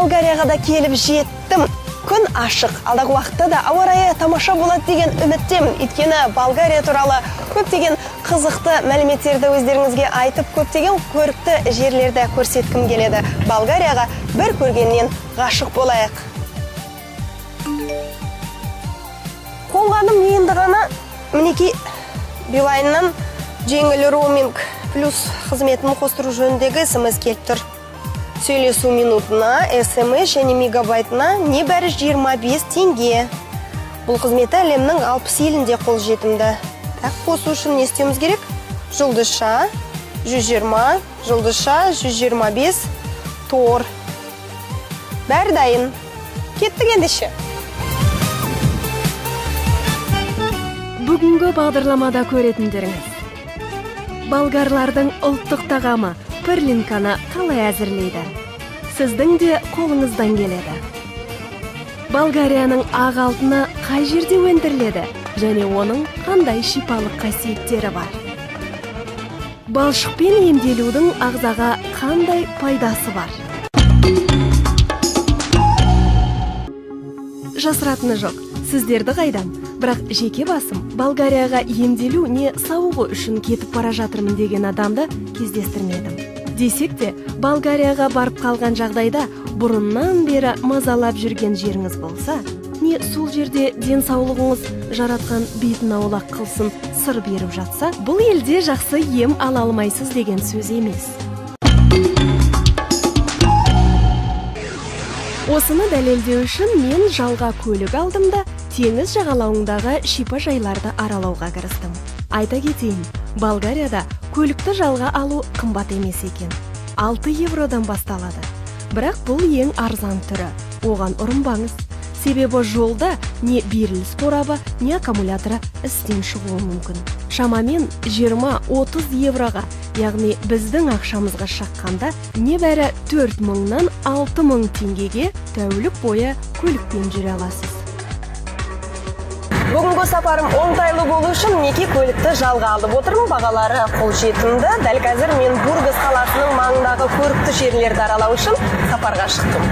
Болгарияға да келіп жеттім. Күн ашық, алдағы уақытта да ауа райы тамаша болады деген үміттемін. Өйткені Болгария туралы көптеген қызықты мәліметтерді өздеріңізге айтып, көптеген көрікті жерлерді көрсеткім келеді. Болгарияға бір көргеннен ғашық болайық. Қонғаным енді ғана мінеки Билайннан жеңіл роуминг плюс қызметін қостыру жөніндегі SMS келіп тұр. Сөйлесу минутына, SMS және мегабайтына небәрі 25 теңге. Бұл қызметі әлемнің 60 елінде қолжетімді. Так, қосу үшін не істеуіміз керек? Жұлдызша 120, жұлдызша 125, тор. Бәрі дайын. Кеттік ендеше. Бүгінгі бағдарламада көретіндеріңіз. Болгарлардың ұлттық тағамы перлинканы қалай әзірлейді? Сіздің де қолыңыздан келеді. Болгарияның ақ алтыны қай жерде өндіріледі және оның қандай шипалық қасиеттері бар? Балшықпен емделудің ағзаға қандай пайдасы бар? Жасыратыны жоқ, сіздерді қайдам, бірақ жеке басым Болгарияға емделу не сауығу үшін кетіп бара жатырмын деген адамды кездестірмедім. Десек те, Болгарияға барып қалған жағдайда бұрыннан бері мазалап жүрген жеріңіз болса, не сол жерде денсаулығыңыз жаратқан бетін аулақ қылсын сыр беріп жатса, бұл елде жақсы ем ала алмайсыз деген сөз емес. Осыны дәлелдеу үшін мен жалға көлік алдым да теңіз жағалауындағы шипажайларды аралауға кірістім. Айта кетейін, Болгарияда көлікті жалға алу қымбат емес екен. 6 евродан басталады. Бірақ бұл ең арзан түрі. Оған ұрынбаңыз. Себебі жолда не беріліс қорабы, не аккумуляторы істен шығуы мүмкін. Шамамен 20-30 евроға, яғни біздің ақшамызға шаққанда небәрі 4000-нан 6000 теңгеге тәулік бойы көлікпен жүре аласыз. Бүгінгі сапарым оңтайлы болу үшін неке көлікті жалға алып отырмын. Бағалары қолжетімді. Дәл қазір мен Бургас қаласының маңындағы көрікті жерлерді аралау үшін сапарға шықтым.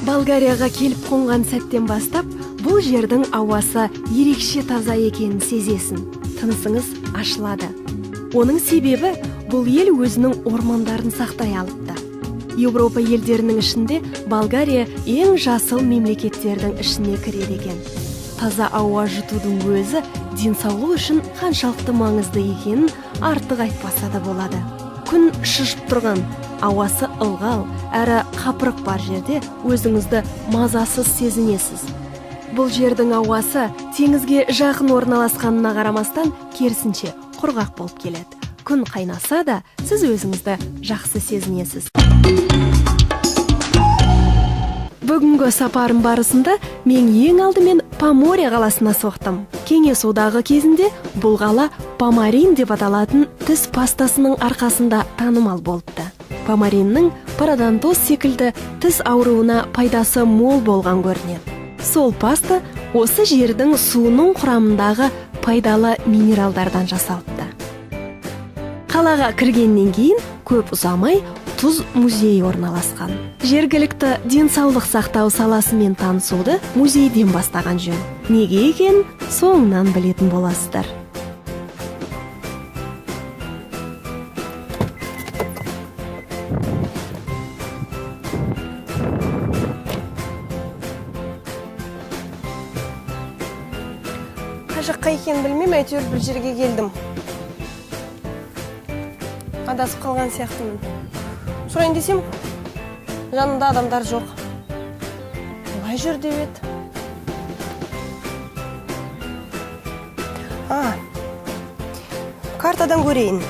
Болгарияға келіп қонған сәттен бастап, бұл жердің ауасы ерекше таза екенін сезесін. Тынысыңыз ашылады. Оның себебі бұл ел өзінің ормандарын сақтай алыпты. Еуропа елдерінің ішінде Болгария ең жасыл мемлекеттердің ішіне кіреді екен. Таза ауа жұтудың өзі денсаулық үшін қаншалықты маңызды екенін артық айтпаса да болады. Күн шышып тұрған, ауасы ылғал, әрі қапырық бар жерде өзіңізді мазасыз сезінесіз. Бұл жердің ауасы теңізге жақын орналасқанына қарамастан керісінше құрғақ болып келеді. Күн қайнаса да сіз өзіңізді жақсы сезінесіз. Бүгінгі сапарым барысында мен ең алдымен Поморье қаласына соқтым. Кеңес одағы кезінде бұл қала Помарин деп аталатын тіс пастасының арқасында танымал болыпты. Помариннің пародонтоз секілді тіс ауруына пайдасы мол болған көрінеді. Сол паста осы жердің суының құрамындағы пайдалы минералдардан жасалыпты. Қалаға кіргеннен кейін көп ұзамай тұз музейі орналасқан. Жергілікті денсаулық сақтау саласымен танысуды музейден бастаған жөн. Неге екен, соңынан білетін боласыздар. Қай жаққа екенін білмеймін, әйтеуір бір жерге келдім. Адасып қалған сияқтымын. Сұрайын десем, жанында адамдар жоқ. Қай жүр деп еді? Картадан көрейін.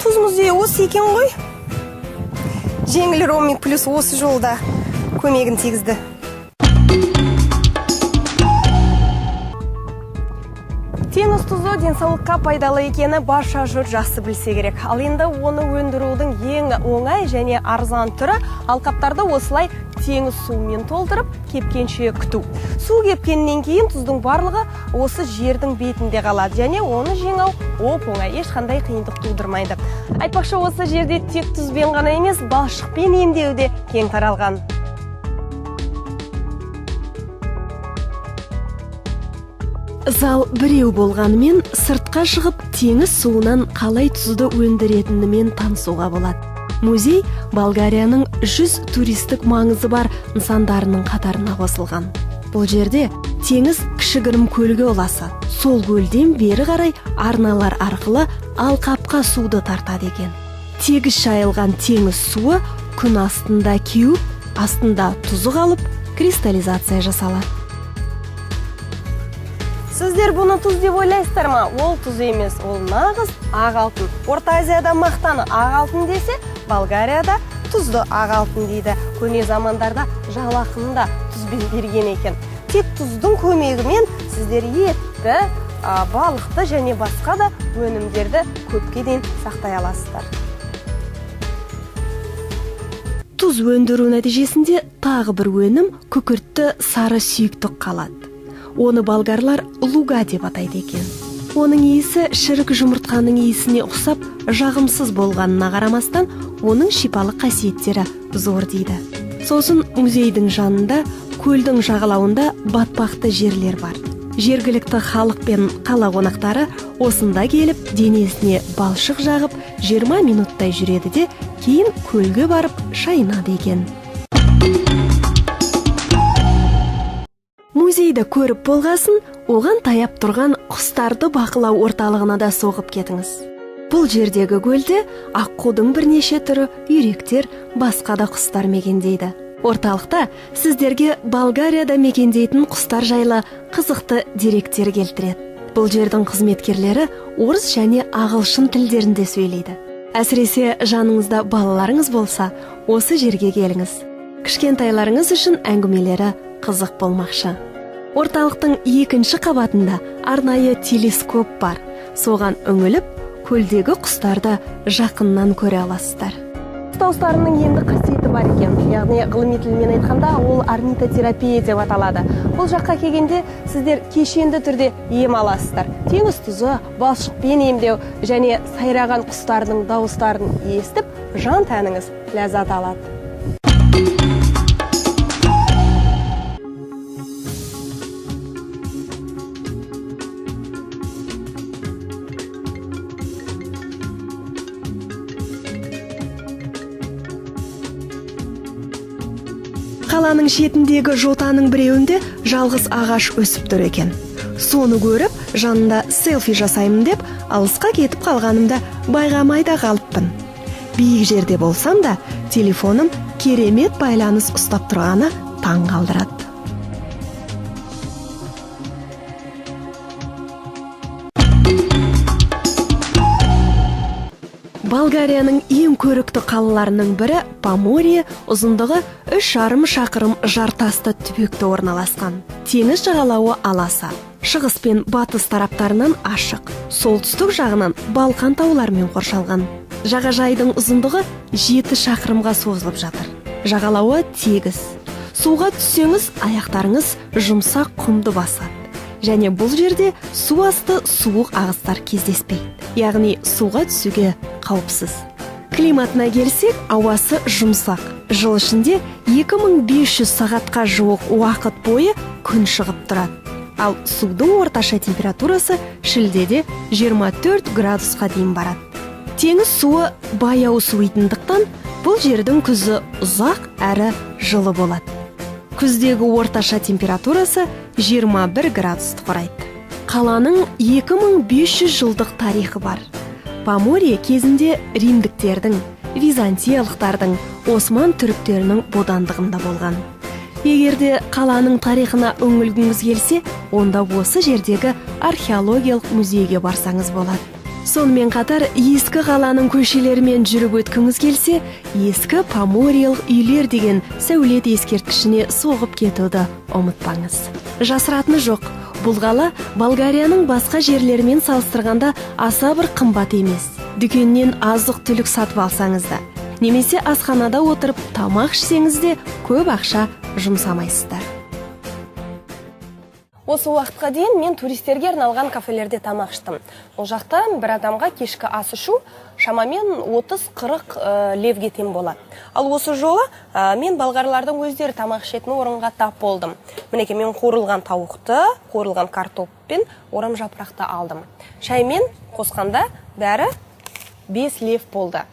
Тұз музейі осы екен ғой? Жеңіл роуминг плюс осы жолда көмегін тигізді. Теңіз тұзы денсаулыққа пайдалы екені барша жұрт жақсы білсе керек. Ал енді оны өндірудің ең оңай және арзан түрі алқаптарды осылай теңіз суымен толтырып, кепкенше күту. Су кепкеннен кейін тұздың барлығы осы жердің бетінде қалады және оны жеңу оп-оңай, ешқандай қиындық тудырмайды. Айтпақшы, осы жерде тек тұзбен ғана емес, балшықпен емдеу де кең таралған. Зал біреу болғанымен, сыртқа шығып теңіз суынан қалай тұзды өндіретінімен танысуға болады. Музей Болгарияның 100 туристік маңызы бар нысандарының қатарына қосылған. Бұл жерде теңіз кішігірім көлге ұласады. Сол көлден бері қарай арналар арқылы алқапқа суды тартады екен. Тегіс шайылған теңіз суы күн астында кеуіп, астында тұзы қалып, кристаллизация жасалады. Сіздер бұны тұз деп ойлайсыздар ма? Ол тұз емес, ол нағыз ақ алтын. Орта Азияда мақтаны ақ алтын десе, Болгарияда тұзды ақ алтын дейді. Көне замандарда жалақыны да тұзбен берген екен. Тек тұздың көмегімен сіздер етті, балықты және басқа да өнімдерді көпке дейін сақтай аласыздар. Тұз өндіру нәтижесінде тағы бір өнім күкіртті сары сүйіктік қалады. Оны болгарлар луга деп атайды екен. Оның иісі шірік жұмыртқаның иісіне ұқсап, жағымсыз болғанына қарамастан, оның шипалық қасиеттері зор дейді. Сосын музейдің жанында, көлдің жағалауында батпақты жерлер бар. Жергілікті халық пен қала қонақтары осында келіп, денесіне балшық жағып, 20 минуттай жүреді де, кейін көлге барып шайынады екен. Музейді көріп болғасын, оған таяп тұрған құстарды бақылау орталығына да соғып кетіңіз. Бұл жердегі көлде аққудың бірнеше түрі, үйректер, басқа да құстар мекендейді. Орталықта сіздерге Болгарияда мекендейтін құстар жайлы қызықты деректер келтіреді. Бұл жердің қызметкерлері орыс және ағылшын тілдерінде сөйлейді. Әсіресе жаныңызда балаларыңыз болса, осы жерге келіңіз. Кішкентайларыңыз үшін әңгімелері қызық болмақшы. Орталықтың екінші қабатында арнайы телескоп бар. Соған үңіліп, көлдегі құстарды жақыннан көре аласыздар. Тауыстарының енді қасиеті бар екен. Яғни ғылыми тілмен айтқанда, ол орнитотерапия деп аталады. Бұл жаққа келгенде сіздер кешенді түрде ем аласыздар. Теңіз тұзы, балшықпен емдеу және сайраған құстардың дауыстарын естіп, жан тәніңіз ләззат алады. Қаланың шетіндегі жотаның біреуінде жалғыз ағаш өсіп тұр екен. Соны көріп, жанында селфи жасаймын деп, алысқа кетіп қалғанымда байғамайда қалыппын. Биік жерде болсам да, телефоным керемет байланыс ұстап тұрғаны таң қалдырады. Болгарияның ең көрікті қалаларының бірі Поморье, ұзындығы 3,5 шақырым жартасты түбекте орналасқан. Теңіз жағалауы аласа, шығыс пен батыс тараптарынан ашық, солтүстік жағынан Балқан тауларымен қоршалған. Жағажайдың ұзындығы 7 шақырымға созылып жатыр. Жағалауы тегіс. Суға түссеңіз, аяқтарыңыз жұмсақ құмды басады. Және бұл жерде су асты суық ағыстар кездеспейді. Яғни суға түсуге қауіпсіз. Климатына келсек, ауасы жұмсақ. Жыл ішінде 2500 сағатқа жуық уақыт бойы күн шығып тұрады. Ал судың орташа температурасы шілдеде 24 градусқа дейін барады. Теңіз суы баяу суитындықтан, бұл жердің күзі ұзақ әрі жылы болады. Күздегі орташа температурасы 21 градусты құрайды. Қаланың 2500 жылдық тарихы бар. Поморье кезінде римдіктердің, византиялықтардың, осман түріктерінің бодандығында болған. Егерде қаланың тарихына үңілгіңіз келсе, онда осы жердегі археологиялық музейге барсаңыз болады. Сонымен қатар, ескі қаланың көшелерімен жүріп өткіңіз келсе, ескі поморьелық үйлер деген сәулет ескерткішіне соғып кетуді ұмытпаңыз. Жасыратыны жоқ, Бұл қала Болгарияның басқа жерлерімен салыстырғанда аса бір қымбат емес. Дүкеннен азық-түлік сатып алсаңыз да, немесе асханада отырып тамақ ішсеңіз де көп ақша жұмсамайсыздар. Осы уақытқа дейін мен туристерге арналған кафелерде тамақ іштім. Ол жақта бір адамға кешкі ас ішу шамамен 30-40 левге тең болады. Ал осы жолы мен болгарлардың өздері тамақ ішетін орынға тап болдым. Мінекей мен қуырылған тауықты, қуырылған картоп пен орам жапырақты алдым. Шаймен қосқанда бәрі 5 лев болды.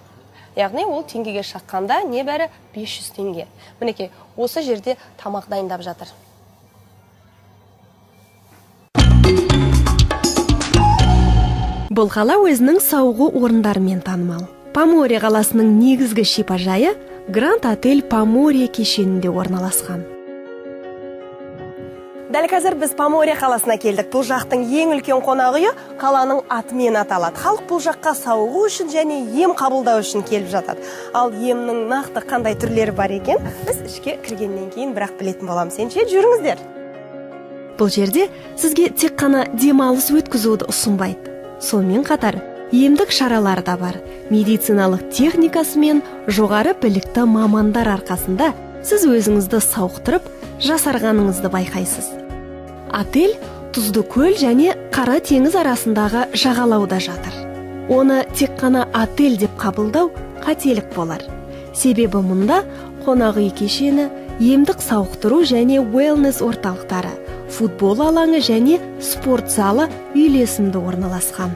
Яғни ол теңгеге шаққанда небәрі 500 теңге. Мінекей осы жерде тамақ дайындап жатыр. Бұл қала өзінің сауығу орындарымен танымал. Поморье қаласының негізгі шипажайы Гранд Отель Поморье кешенінде орналасқан. Дәл қазір біз Поморье қаласына келдік. Бұл жақтың ең үлкен қонақ үйі қаланың атымен аталады. Халық бұл жаққа сауығу үшін және ем қабылдау үшін келіп жатады. Ал емнің нақты қандай түрлері бар екен, біз ішке кіргеннен кейін бірақ білетін боламыз. Сенше жүріңіздер. Бұл жерде сізге тек қана демалыс өткізуді ұсынбайды. Сонымен қатар емдік шаралар да бар. Медициналық техникасы мен жоғары білікті мамандар арқасында сіз өзіңізді сауықтырып, жасарғаныңызды байқайсыз. Отель Тұзды көл және Қара теңіз арасындағы жағалауда жатыр. Оны тек қана отель деп қабылдау қателік болар. Себебі мұнда қонақ үй кешені, емдік сауықтыру және wellness орталықтары, футбол алаңы және спорт залы үйлесімді орналасқан.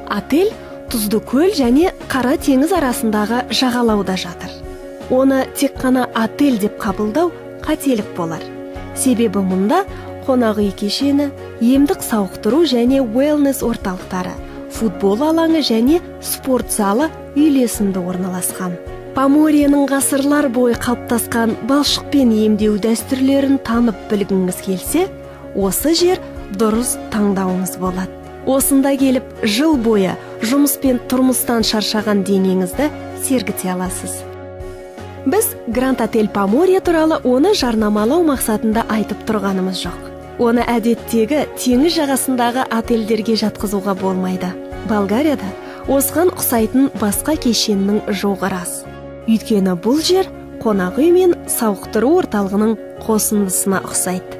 Отель Тұзды көл және Қара теңіз арасындағы жағалауда жатыр. Оны тек қана отель деп қабылдау қателік болар. Себебі мұнда қонақ үй кешені, емдік сауықтыру және wellness орталықтары, футбол алаңы және спорт залы үйлесімді орналасқан. Поморьенің ғасырлар бойы қалыптасқан балшықпен емдеу дәстүрлерін танып білгіңіз келсе, осы жер дұрыс таңдауыңыз болады. Осында келіп, жыл бойы жұмыс пен тұрмыстан шаршаған денеңізді сергіте аласыз. Біз Гранд Отель Поморье туралы оны жарнамалау мақсатында айтып тұрғанымыз жоқ. Оны әдеттегі теңіз жағасындағы отельдерге жатқызуға болмайды. Болгарияда осыған ұқсайтын басқа кешеннің жоғы рас. Өйткені бұл жер қонақ үй мен сауықтыру орталығының қосындысына ұқсайды.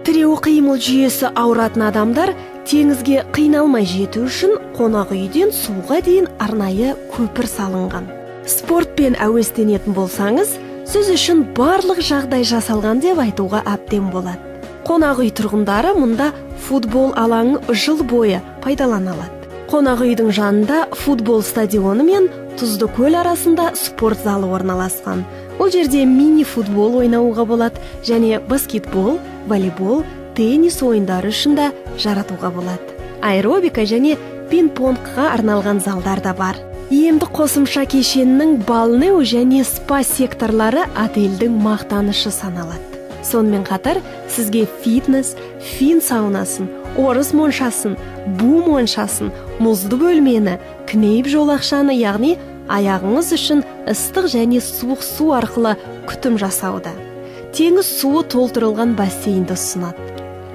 Тіреу қимыл жүйесі ауыратын адамдар теңізге қиналмай жету үшін қонақ үйден суға дейін арнайы көпір салынған. Спортпен әуестенетін болсаңыз, сіз үшін барлық жағдай жасалған деп айтуға әбден болады. Қонақ үй тұрғындары мұнда футбол алаңы жыл бойы пайдаланылады. Қонақ үйдің жанында футбол стадионы мен Тұзды көл арасында спорт залы орналасқан. Ол жерде мини-футбол ойнауға болады және баскетбол, волейбол, теннис ойындары үшін де жаратуға болады. Аэробика және пинг-понгқа арналған залдар да бар. Емдік қосымша кешенінің балнеу және спа секторлары отельдің мақтанышы саналады. Сонымен қатар сізге фитнес, фин саунасын, орыс моншасын, бу моншасын, мұзды бөлмені, кнейп жолақшаны, яғни аяғыңыз үшін ыстық және суық су арқылы күтім жасауды. Теңіз суы толтырылған бассейнді ұсынады.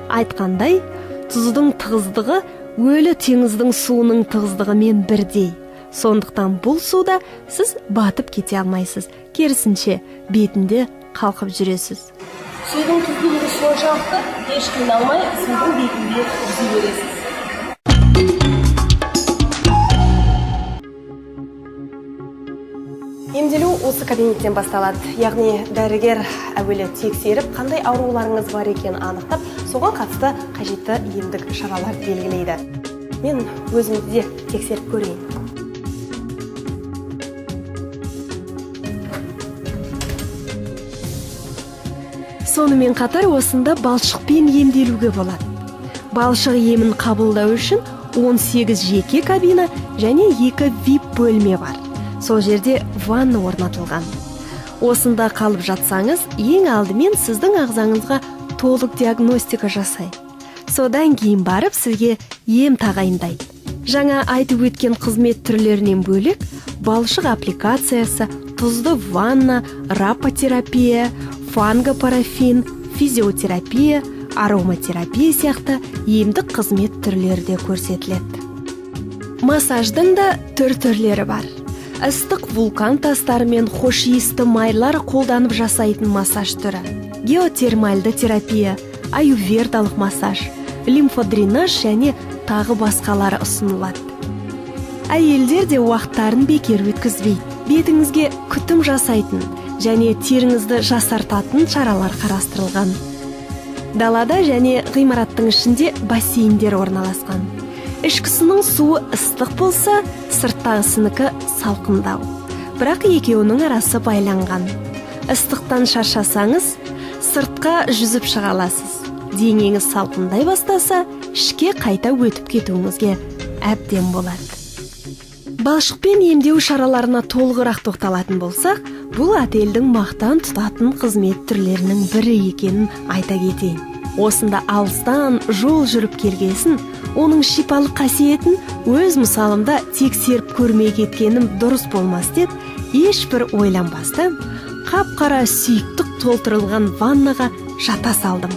Айтқандай, тұздың тығыздығы өлі теңіздің суының тығыздығымен бірдей. Сондықтан бұл суда сіз батып кете алмайсыз. Керісінше, бетінде қалқып жүресіз. Судың тұздылығы соншалықты еш қиналмай судың бетінде жүзе бересіз. Емделу осы кабинеттен басталады. Яғни дәрігер әуелі тексеріп, қандай ауруларыңыз бар екенін анықтап, соған қатысты қажетті емдік шаралар белгілейді. Мен өзімді де тексеріп көрейін. Сонымен қатар осында балшықпен емделуге болады. Балшық емін қабылдау үшін 18 жеке кабина және 2 VIP бөлме бар. Сол жерде ванна орнатылған. Осында қалып жатсаңыз, ең алдымен сіздің ағзаңызға толық диагностика жасайды. Содан кейін барып сізге ем тағайындайды. Жаңа айтып өткен қызмет түрлерінен бөлек, балшық аппликациясы, тұзды ванна, рапотерапия, фангопарафин, физиотерапия, ароматерапия сияқты емдік қызмет түрлері де көрсетіледі. Массаждың да түрлері бар. Ыстық вулкан тастары мен хош иісті майлар қолданып жасайтын массаж түрі, геотермальды терапия, аюрведалық массаж, лимфодренаж және тағы басқалары ұсынылады. Әйелдер де уақыттарын бекер өткізбейді. Бетіңізге күтім жасайтын және теріңізді жасартатын шаралар қарастырылған. Далада және ғимараттың ішінде бассейндер орналасқан. Ішкісінің суы ыстық болса, сырттағысынікі салқындау. Бірақ екеуінің арасы байланған. Ыстықтан шаршасаңыз, сыртқа жүзіп шыға аласыз. Денеңіз салқындай бастаса, ішке қайта өтіп кетуіңізге әбден болады. Балшықпен емдеу шараларына толығырақ тоқталатын болсақ, бұл отельдің мақтан тұтатын қызмет түрлерінің бірі екенін айта кетейін. Осында алыстан жол жүріп келгесін, оның шипалық қасиетін өз мысалымда тексеріп көрмей кеткенім дұрыс болмас деп, ешбір ойланбастан қап-қара сұйықтық толтырылған ваннаға жата салдым.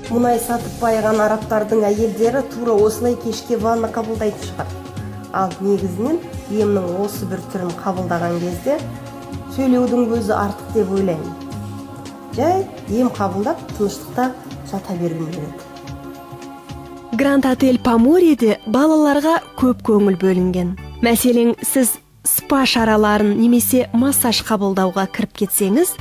Мұнай сатып байыған арабтардың әйелдері тура осылай кешке ванна қабылдайтын шығар. Ал негізінен емнің осы бір түрін қабылдаған кезде сөйлеудің өзі артық деп ойлаймын. Жай ем қабылдап тыныштықта жата бергім келеді. Гранд Отель Поморьеде балаларға көп көңіл бөлінген. Мәселен, сіз спа шараларын немесе массаж қабылдауға кіріп кетсеңіз,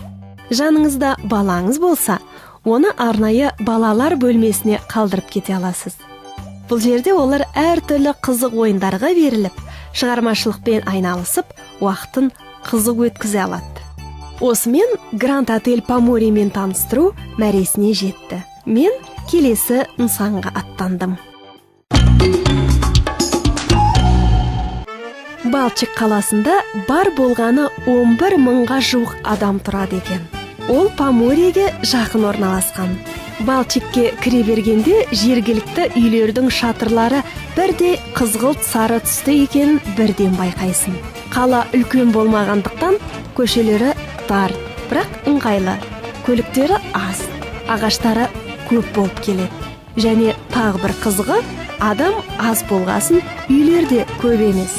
жаныңызда балаңыз болса, оны арнайы балалар бөлмесіне қалдырып кете аласыз. Бұл жерде олар әртүрлі қызық ойындарға беріліп, шығармашылықпен айналысып, уақытын қызық өткізе алады. Осымен Гранд Отель Поморьемен таныстыру мәресіне жетті. Мен келесі нысанға аттандым. Балчик қаласында бар болғаны 11 мыңға жуық адам тұрады екен. Ол Поморьеге жақын орналасқан. Балчикке кіре бергенде жергілікті үйлердің шатырлары бірде қызғылт сары түсті екенін бірден байқайсың. Қала үлкен болмағандықтан көшелері тар, бірақ ыңғайлы. Көліктері аз, ағаштары көп болып келеді. Және тағы бір қызығы, адам аз болғасын, үйлерде көп емес.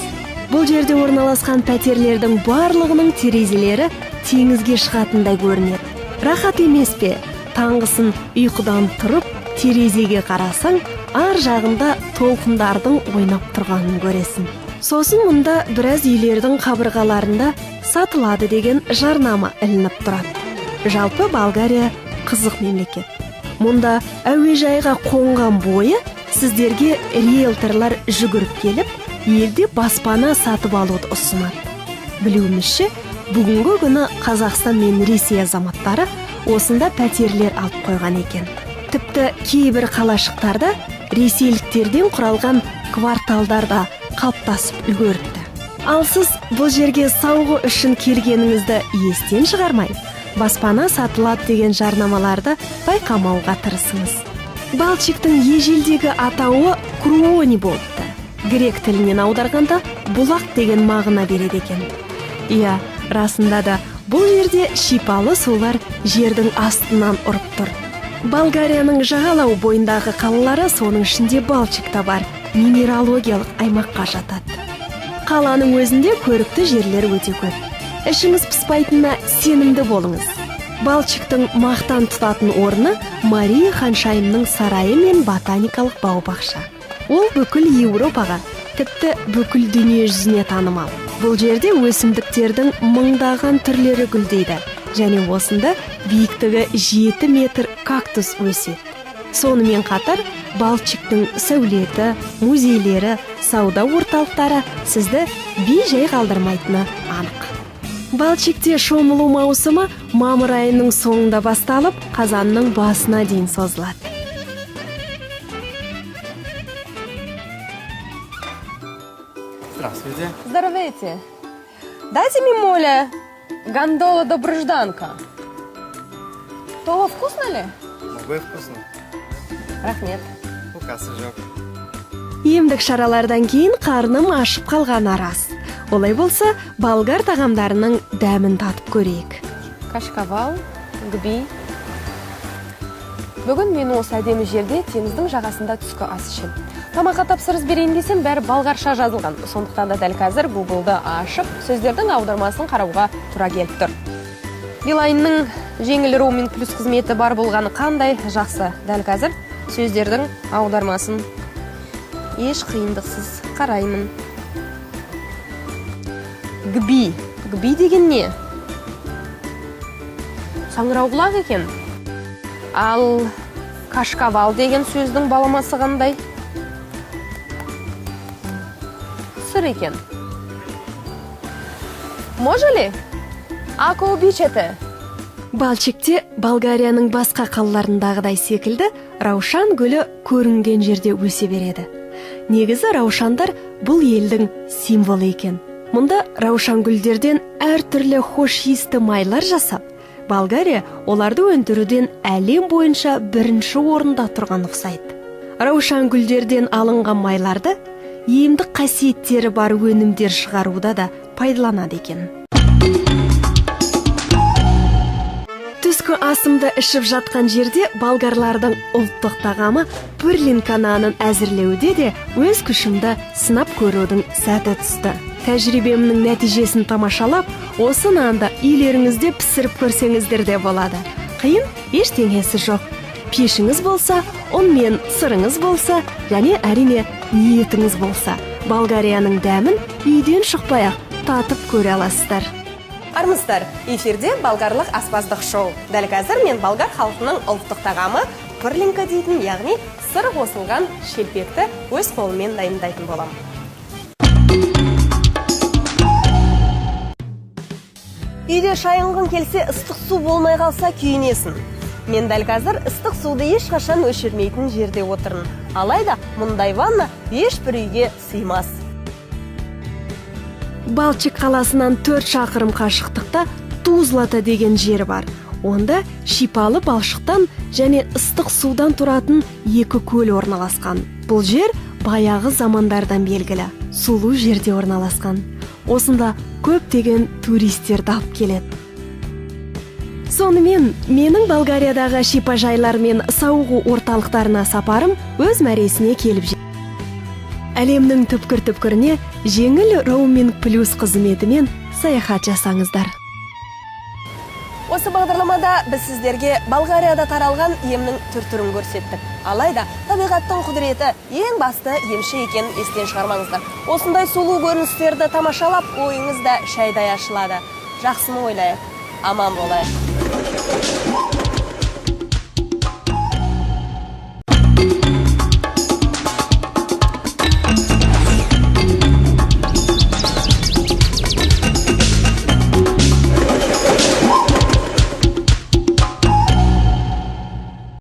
Бұл жерде орналасқан пәтерлердің барлығының терезелері теңізге шығатындай көрінеді. Рахат емес пе? Таңғысын ұйқыдан тұрып, терезеге қарасаң, ар жағында толқындардың ойнап тұрғанын көресің. Сосын мұнда біраз үйлердің қабырғаларында сатылады деген жарнама ілініп тұрады. Жалпы Болгария қызық мемлекет. Мұнда әуежайға қонған бойы сіздерге риэлторлар жүгіріп келіп, елде баспана сатып алуды ұсынады. Білуімізше, бүгінгі күні Қазақстан мен Ресей азаматтары осында пәтерлер алып қойған екен. Тіпті кейбір қалашықтарда ресейліктерден құралған кварталдарда қалыптасып үлгеріпті. Ал сіз бұл жерге сауғы үшін келгеніңізді естен шығармай, баспана сатылады деген жарнамаларды байқамауға тырысыңыз. Балчиктің ежелдегі атауы Круони болыпты. Грек тілінен аударғанда бұлақ деген мағына береді екен. Иә, расында да бұл жерде шипалы сулар жердің астынан ұрып тұр. Болгарияның жағалау бойындағы қалалары соның ішінде Балчик та бар, минералогиялық аймаққа жатады. Қаланың өзінде көрікті жерлер өте көп. Ішіңіз піспайтынына сенімді болыңыз. Балчиктің мақтан тұтатын орны Мария Ханшайымның сарайы мен ботаникалық бау-бақша. Ол бүкіл Еуропаға, тіпті бүкіл дүние жүзіне танымал. Бұл жерде өсімдіктердің мыңдаған түрлері гүлдейді, және осында биіктігі 7 метр кактус өседі. Сонымен қатар Балчиктің сәулеті, музейлері, сауда орталықтары сізді бей-жай қалдырмайтыны анық. Балчикте шомылу маусымы мамыр айының соңында басталып, қазанның басына дейін созылады. Здравствуйте. Здравейте. Дайте мне, моля, гондола доброжданка. То вкусно ли? Labai вкусно. Рахмет. Қуқасы жоқ. Емдік шаралардан кейін қарным ашып қалғаны рас. Олай болса, болгар тағамдарының дәмін татып көрейік. Кашкавал, гби. Бүгін мен осы әдемі жерде теңіздің жағасында түскі ас ішем. Тамаққа тапсырыс берейін десем, бәрі болгарша жазылған. Сондықтан да дәл қазір Google-ды ашып, сөздердің аудармасын қарауға тура келіп тұр. Билайнның жеңіл роуминг плюс қызметі бар болғаны қандай жақсы. Дәл қазір сөздердің аудармасын еш қиындықсыз қараймын. Гби. Гби деген не? Саңырауқұлақ екен. Ал кашкавал деген сөздің баламасы қандай? Сыр екен. Може ли? Ако обичате? Балчикте Болгарияның басқа қалаларындағыдай секілді раушан гүлі көрінген жерде өсе береді. Негізі раушандар бұл елдің символы екен. Мұнда раушан гүлдерден әртүрлі хош иісті майлар жасап, Болгария оларды өндіруден әлем бойынша бірінші орында тұрған ұқсайды. Раушан гүлдерден алынған майларды емдік қасиеттері бар өнімдер шығаруда да пайдаланады екен. Түскі асымды ішіп жатқан жерде болгарлардың ұлттық тағамы пырлинка нанын әзірлеуде де өз күшімді сынап көрудің сәті түсті. Тәжірибемнің нәтижесін тамашалап, осы нанды үйлеріңізде пісіріп көрсеңіздер де болады. Қиын ештеңесі жоқ. Пешіңіз болса, онмен сырыңыз болса, және әрине ниетіңіз болса, Болгарияның дәмін үйден шықпай-ақ татып көре аласыздар. Армысыздар, эфирде болгарлық аспаздық шоу. Дәл қазір мен болгар халқының ұлттық тағамы пырлинка дейтін, яғни сыр қосылған шелпекті өз қолыммен дайындайтын боламын. Үйде шайынғын келсе, ыстық су болмай қалса күйінесің. Мен дәл қазір ыстық суды ешқашан өшірмейтін жерде отырмын. Алайда мұндай ванна ешбір үйге сыймас. Балчик қаласынан 4 шақырым қашықтықта Тузлата деген жер бар. Онда шипалы балшықтан және ыстық судан тұратын 2 көл орналасқан. Бұл жер баяғы замандардан белгілі, сулы жерде орналасқан. Осында көптеген туристерді алып келеді. Сонымен, менің Болгариядағы шипажайлар мен сауығу орталықтарына сапарым өз мәресіне келіп жетті. Әлемнің түпкір-түпкіріне жеңіл роуминг плюс қызметімен саяхат жасаңыздар. Осы бағдарламада біз сіздерге Болгарияда таралған емнің түр-түрін көрсеттік. Алайда табиғаттың құдіреті ең басты емші екенін естен шығармаңыздар. Осындай сұлу көріністерді тамашалап, ойыңыз да шайдай ашылады. Жақсыны ойлайық, аман болайық.